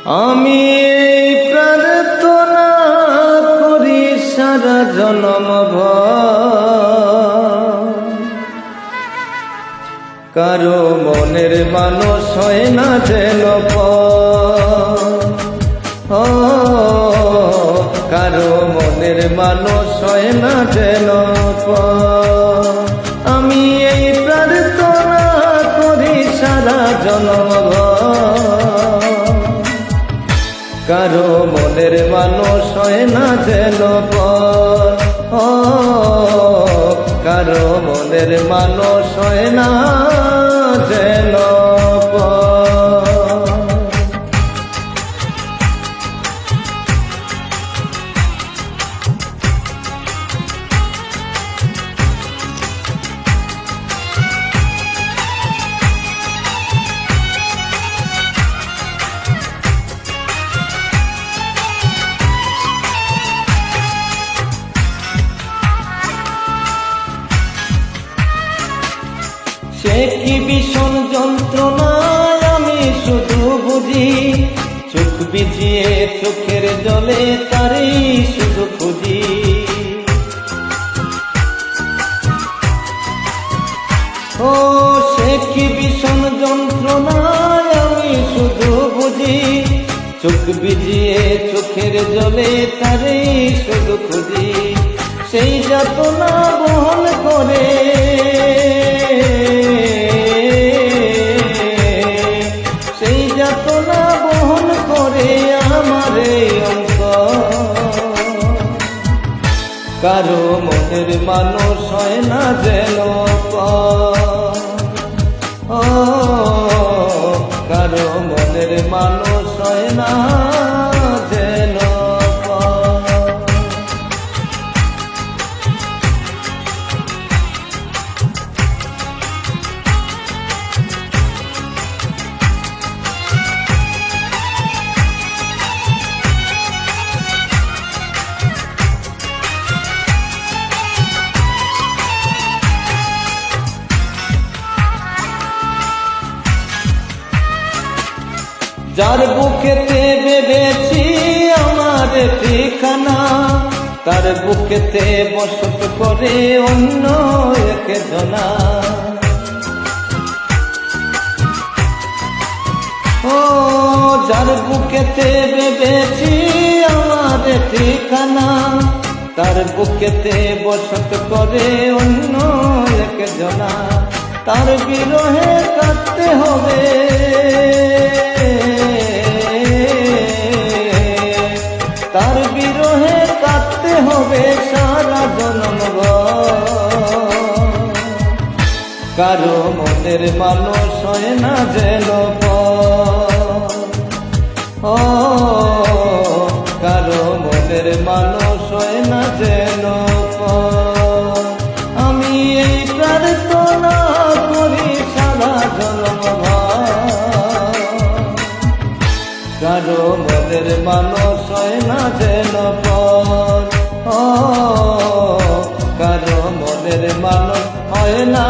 আমি এই প্রার্থনা করি সারা জনমভর, কারো মনের মানুষ হয় না যেন কারো মনের মানুষ হয় না যেন আমি এই প্রার্থনা করি সারা জনমভর, কারো মনের মানুষ হয় না যেন কারো মনের মানুষ হয় না যেন সে কি ভীষণ যন্ত্রণায় আমি শুধু বুঝি, চোখ ভিজিয়ে চোখের জলে তারই শুধু খুঁজি। ও সে কি ভীষণ যন্ত্রণায় আমি শুধু বুঝি, চোখ ভিজিয়ে চোখের জলে তারই শুধু খুঁজি। সেই যাতনা বহন করে কারো মনের মানুষ হয় না যেন কারো মনের মানুষ হয় না যেন যার বুকেতে ভেবেছি আমার ঠিকানা, তার বুকেতে বসত করে অন্য একজনা। ও যার বুকেতে ভেবেছি আমার ঠিকানা, তার বুকেতে বসত করে অন্য একজনা। তার বিরহে কাটতে হবে, তার বিরহে কাটতে হবে সারা জনমভর, কারো মনের মানুষ হয় না যেন কারো মনের মানুষ হয় না যেন আমি এই প্রার্থনা করি সারা জনমভর, কারো মনের মানুষ হয় না যেন কারো মনের মানুষ হয় না।